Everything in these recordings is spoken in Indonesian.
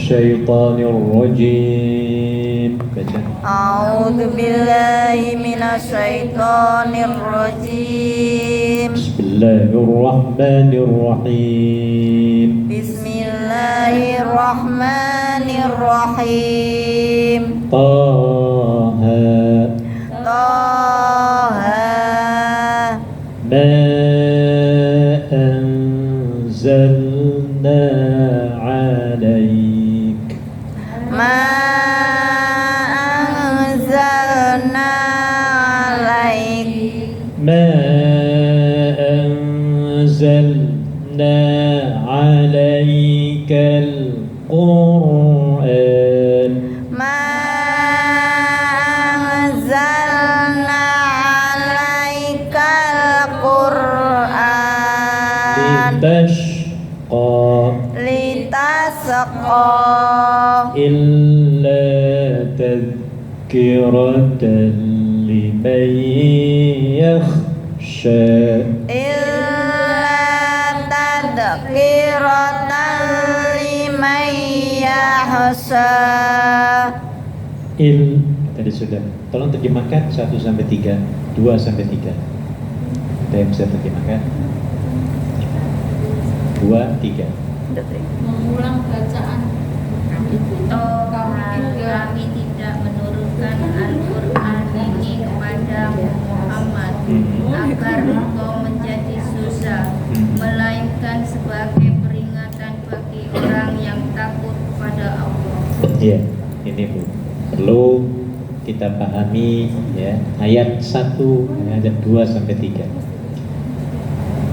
الشيطان الرجيم. أعوذ بالله من الشيطان الرجيم. بسم الله الرحمن الرحيم. بسم الله الرحمن الرحيم. طه طه ما أنزلنا عليك ما أنزلنا عليك ما أنزلنا عليك القرآن ما أنزلنا عليك القرآن لتشقى إلا تذكرة لمن يخشى إلا تذكرة لمن يخشى. Tadi sudah. Tolong terjemahkan 1 sampai 3, 2 sampai 3. Ada yang bisa terjemahkan? 2, 3. Mengulang bacaan. Kami tidak menurunkan Al-Quran ini kepada Muhammad agar engkau menjadi susah, melainkan sebagai peringatan bagi orang yang takut kepada Allah. Iya, ini Bu. Perlu kita pahami ya, ayat 1, ayat 2 sampai 3.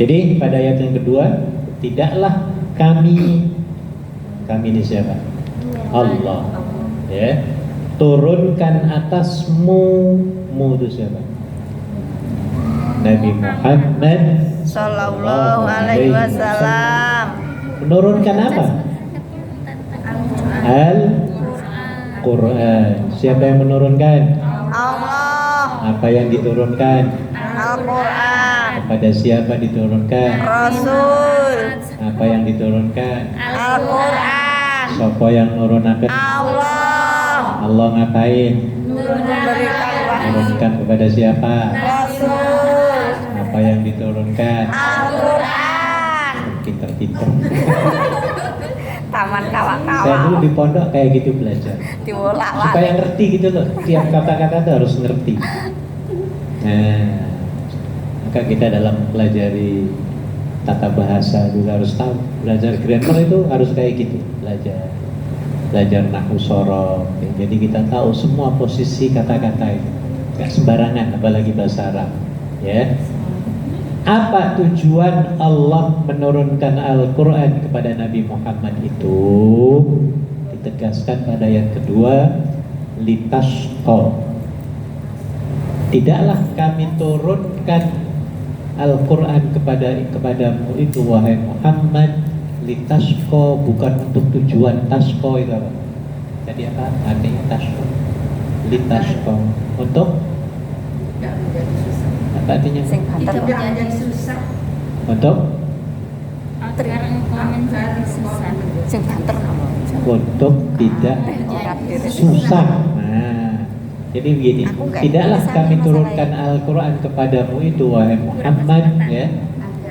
Jadi pada ayat yang kedua, tidaklah kami ini siapa? Allah. Ya. Turunkan atasmu, itu siapa? Nabi Muhammad Sallallahu alaihi wasallam. Menurunkan apa? Al-Quran. Siapa yang menurunkan? Allah. Apa yang diturunkan? Al-Quran. Kepada siapa diturunkan? Rasul. Apa yang diturunkan? Al-Quran. Siapa yang nurunakan? Allah. Allah ngapain? Turunkan kepada siapa? Rasul. Apa yang diturunkan? Al-Quran. Pinter-pinter. Taman Saya kawan-kawan. dulu di pondok kayak gitu belajar. Diulak-ulak. Supaya ngerti gitu loh. Tiap kata-kata tuh harus ngerti. Nah, maka kita dalam pelajari tata bahasa juga harus tahu. Belajar grammar itu harus kayak gitu. Belajar nahwu shorof. Jadi kita tahu semua posisi kata-kata itu. Gak sembarangan, apalagi bahasa Arab. Ya. Apa tujuan Allah menurunkan Al-Quran kepada Nabi Muhammad itu? Ditegaskan pada ayat kedua, litashqa. Tidaklah kami turunkan Al-Quran kepadamu itu wahai Muhammad, litashqa, bukan untuk tujuan. Tashqa itu apa? Tadi apa artinya tashqa? Litashqa, untuk apa artinya? Tidak menjadi susah. Untuk Agar engkau menjadi susah. untuk tidak susah. Nah, jadi begini, tidaklah kami turunkan Al-Quran kepadamu itu wahai Muhammad ya,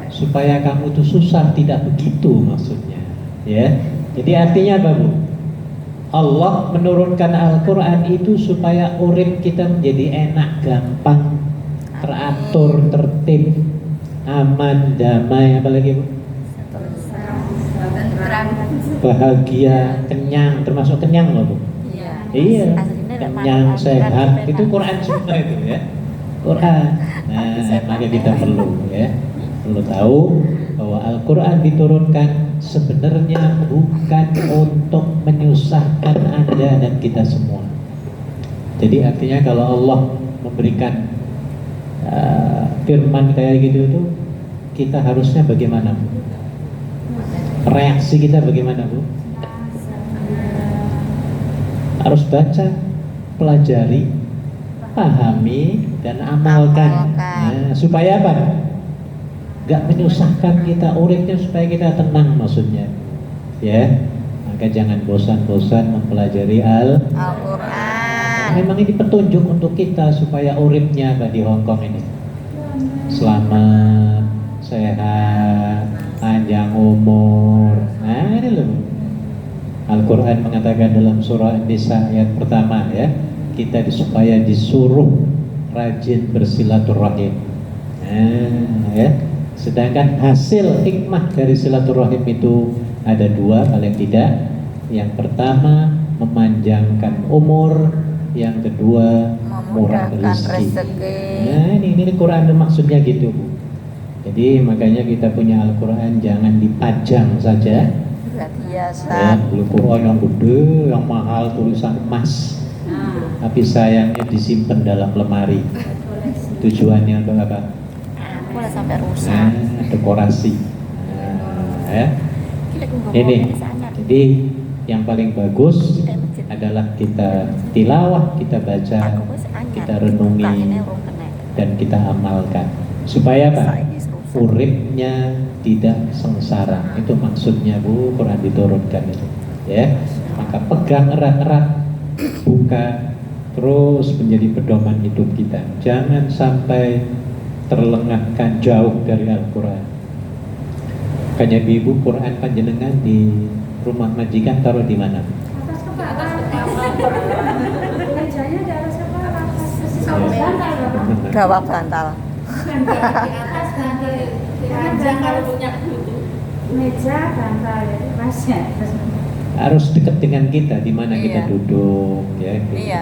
supaya kamu tuh susah, tidak begitu maksudnya ya. Jadi artinya apa Bu? Allah menurunkan Al-Quran itu supaya urip kita menjadi enak, gampang, teratur, tertib, aman, damai, apalagi Bu? Bahagia, kenyang, termasuk kenyang loh Bu. Iya, kenyang, sehat, itu Quran semua itu ya. Quran. Nah, maka kita perlu tahu bahwa Al-Quran diturunkan sebenarnya bukan untuk menyusahkan Anda dan kita semua. Jadi artinya kalau Allah memberikan firman kayak gitu itu, kita harusnya bagaimana Bu? Reaksi kita bagaimana Bu? Harus baca, pelajari, pahami, dan amalkan. Nah, supaya apa? Gak menyusahkan kita uripnya, supaya kita tenang maksudnya. Ya, Maka jangan bosan-bosan mempelajari Al-Quran. memang ini petunjuk untuk kita supaya uripnya di Hongkong ini selamat, sehat, panjang umur. Nah ini loh, Al-Quran mengatakan dalam surah An-Nisa ayat pertama ya, kita supaya disuruh rajin bersilaturahim. Nah ya, sedangkan hasil hikmah dari silaturahim itu ada dua paling tidak. Yang pertama memanjangkan umur, yang kedua murah Memudahkan rezeki. rezeki. Nah ini Quran maksudnya gitu Bu. Jadi makanya kita punya Al-Quran jangan dipajang saja. Sudah biasa. Ya, beli Quran yang gede, yang mahal, tulisan emas, tapi sayangnya disimpan dalam lemari. Tujuannya untuk apa? Mulai sampai rusak. Nah, dekorasi. Nah, ya. Ini, jadi yang paling bagus adalah kita tilawah, kita baca, kita renungi, dan kita amalkan. Supaya apa? Uripnya tidak sengsara. Itu maksudnya Bu, Quran diturunkan itu. Ya, maka pegang erat-erat, buka, terus menjadi pedoman hidup kita. Jangan sampai terlengahkan jauh dari Al-Quran. Makanya Ibu, Quran panjenengan di rumah majikan taruh di mana? Atas kepala. Mejanya di atas kepala. Sampai Gawak bantal. bukan di atas bantal. Ranjang kalau punya meja bantal ya, Mas ya. Harus dekat dengan kita, di mana kita Iya. duduk, ya. Iya.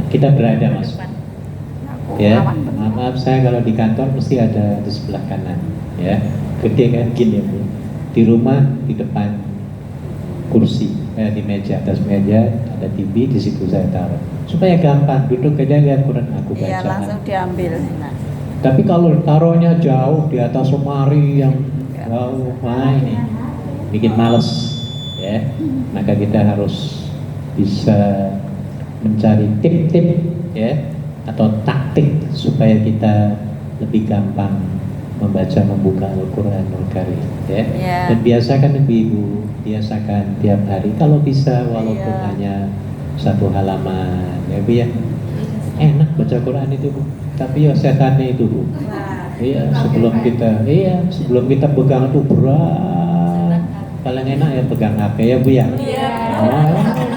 Kita berada, Mas. Aku Ya, lawan. maaf saya kalau di kantor mesti ada di sebelah kanan, ya. Gede kan gini ya Bu. Di rumah di depan kursi, di meja, atas meja ada TV, di situ saya taruh. Supaya gampang duduk aja lihat Quran aku Iya, baca. langsung diambil. Nah, Tapi kalau taruhnya jauh di atas lemari yang jauh, wah ini bikin males, ya. Maka kita harus bisa mencari tip-tip, ya, atau taktik supaya kita lebih gampang membuka Al-Quranul Karim, ya. Iya. Dan biasakan ibu, biasakan tiap hari kalau bisa walaupun Iya. hanya satu halaman, ya Bu ya. Enak baca Quran itu Bu, tapi ya setannya itu Bu. Iya, sebelum kita pegang itu berat. Paling enak ya pegang HP ya Bu ya.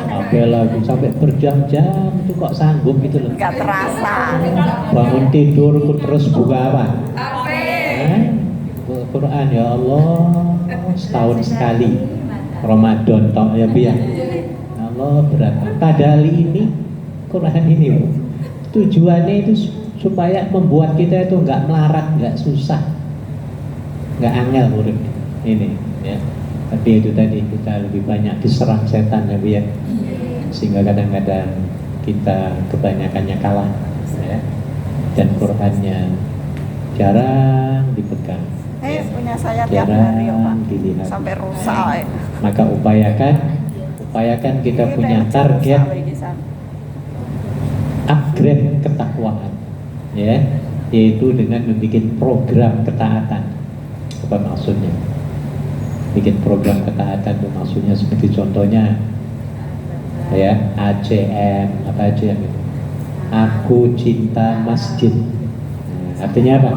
HP lagi sampai berjam-jam itu kok sanggup gitu loh. nggak terasa. Bangun tidur terus buka apa? Quran ya Allah, setahun sekali. Ramadan toh ya Bu ya. Ya Allah berat. Padahal ini Quran ini Bu, tujuannya itu supaya membuat kita itu nggak melarat, nggak susah, nggak angel urip ini ya. Tapi itu tadi kita lebih banyak diserang setan ya Bu ya, sehingga kadang-kadang kita kebanyakannya kalah ya, dan Qurannya jarang dipegang ya. Punya saya tiap hari ya, Pak. Jarang dilihat. Sampai rusak. Ya. Maka upayakan kita punya target upgrade ketakwaan, ya, yaitu dengan membuat program ketaatan. Apa maksudnya? Bikin program ketaatan itu maksudnya seperti contohnya, ya, ACM, apa ACM itu? Aku cinta masjid. Nah, artinya apa?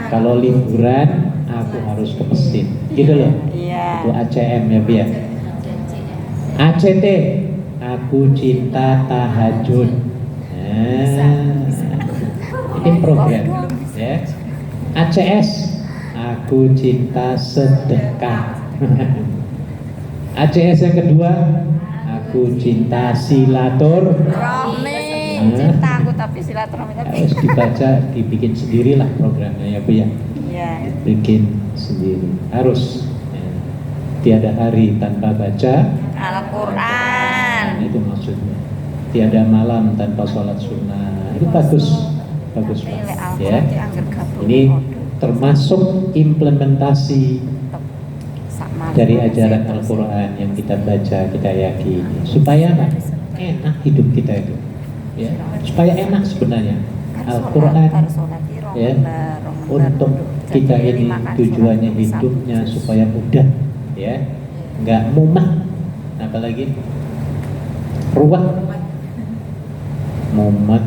Kalau liburan, aku harus ke masjid, gitu loh. Iya. Itu ACM ya, Bu ya. ACT, aku cinta tahajud. Nah, ini program ya. ACS, aku cinta sedekah. ACS yang kedua, aku cinta Rohmi, Nah. cinta aku tapi silaturahmi tapi. Harus dibaca, dibikin sendirilah programnya ya Bu ya. Iya. Bikin sendiri, harus ya. Tiada hari tanpa baca Al-Quran. Nah, itu maksudnya. Tiada malam tanpa sholat sunnah. Itu bagus banget ya. Ini termasuk implementasi dari ajaran Al-Quran yang kita baca, kita yakini, supaya apa? Enak hidup kita itu, ya. Supaya enak sebenarnya Al-Quran, ya, untuk kita ini tujuannya hidupnya supaya mudah, ya, nggak mumet, apalagi ruwet, mumet,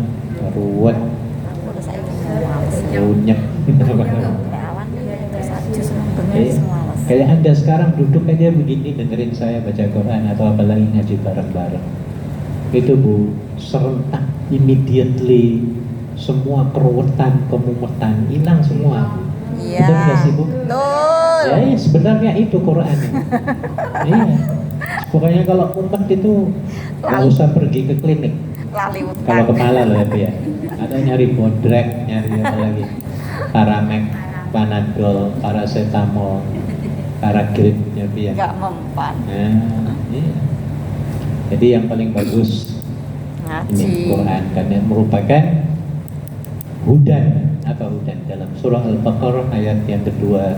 ruwet, Aku udah saya males. runyek. Awan terus aja seneng banget semua males. Kayak Anda sekarang duduk aja begini dengerin saya baca Quran atau apalagi ngaji bareng-bareng. Itu Bu, serentak immediately semua keruwetan, kemumetan hilang semua. Iya. Betul nggak sih Bu? Betul. Ya, ya sebenarnya itu Quran ini. Iya. Pokoknya kalau mumet itu nggak usah pergi ke klinik. Lali Kalau utang. kepala loh ya. Ada nyari bodrek, nyari apa lagi? Paramek, Panadol, paracetamol, paragrip ya Bu ya. Enggak mempan. Nah, iya. Jadi yang paling bagus Ngaji. ini Quran karena merupakan hudan. Apa hudan? Dalam surah Al-Baqarah ayat yang kedua,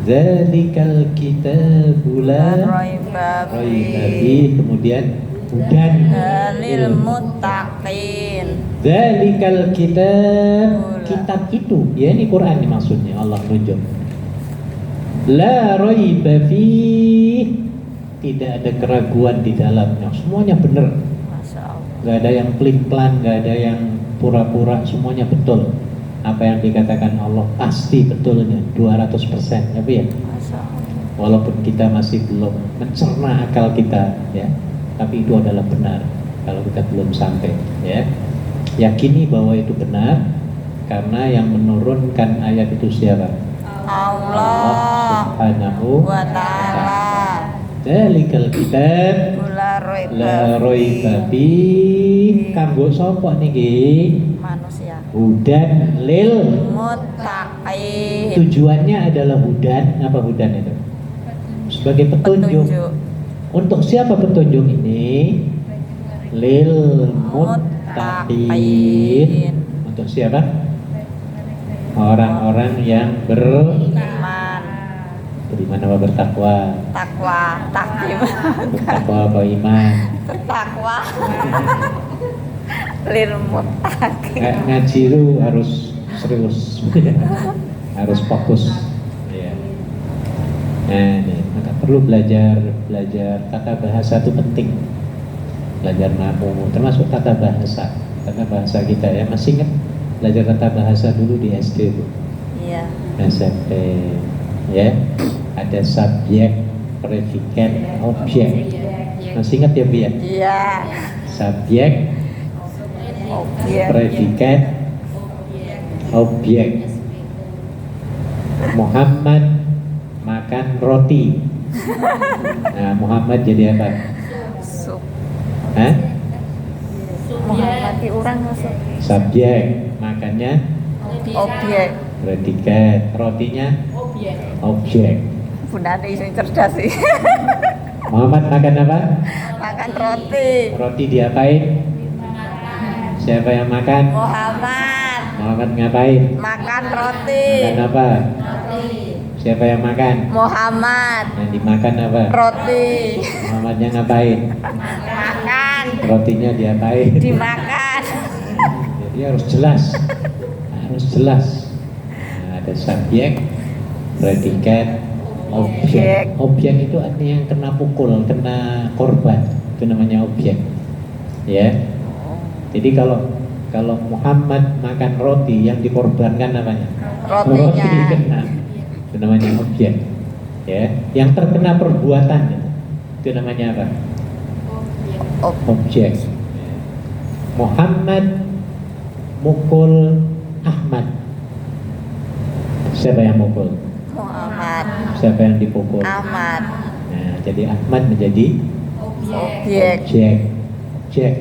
Zalikal kitabu la Raiba raiba fi fihi, kemudian hudan lil muttaqin. Zalikal kitab itu, ya ini Quran nih maksudnya, Allah nunjuk. La raiba fihi, tidak ada keraguan di dalamnya, semuanya benar. Masya Allah. Gak ada yang pelin-pelan, gak ada yang pura-pura, semuanya betul. Apa yang dikatakan Allah pasti betulnya 200% ya Bu ya. Masya Allah. Walaupun kita masih belum mencerna akal kita ya, tapi itu adalah benar kalau kita belum sampai ya. Yakini bahwa itu benar karena yang menurunkan ayat itu siapa? Allah Subhanahu wa ta'ala. Dzalikal kitab La la raiba raiba fi, kanggo sapa niki? manusia. Hudan lil. Muttaqin. Tujuannya adalah hudan. Apa hudan itu? Sebagai petunjuk. Untuk siapa petunjuk ini? Lil muttaqin. Untuk siapa? Orang-orang yang Iman, beriman apa bertakwa? takwa, takdim, Bertakwa apa iman? bertakwa. Lil muttaqin. Ngaji itu harus serius, harus fokus. Ya. Nah, nih, maka perlu belajar tata bahasa itu penting. Belajar nahwu, termasuk tata bahasa kita ya. Masih ingat belajar tata bahasa dulu di SD Bu? Iya. SMP, ya. Ada subjek, predikat, objek. Masih ingat ya Bu ya? Iya. Subjek, Objek. predikat, objek. Muhammad makan roti. Nah, Muhammad jadi apa? Sup. Hah? Muhammad di orang masuk. Subjek, makannya Objek. predikat, rotinya objek. Bunda ada isu cerdas sih. Muhammad makan apa? Makan roti. Roti diapain? Siapa yang makan? Muhammad Muhammad ngapain? makan roti. Makan apa? Siapa yang makan? Muhammad Yang dimakan apa? roti. Muhammadnya ngapain? Makan. Rotinya diapain? Dimakan. Jadi harus jelas. Harus jelas. Nah, ada subjek, predikat, objek. Objek itu artinya yang kena pukul, kena korban. Itu namanya objek. Ya. Jadi kalau Muhammad makan roti, yang dikorbankan namanya Rotinya. roti kena. Itu namanya objek. Ya. Yang terkena perbuatan itu namanya apa? Objek. Ya. Muhammad mukul Ahmad. Siapa yang mukul? Muhammad Siapa yang dipukul? Ahmad Nah, jadi Ahmad menjadi objek. objek. Objek.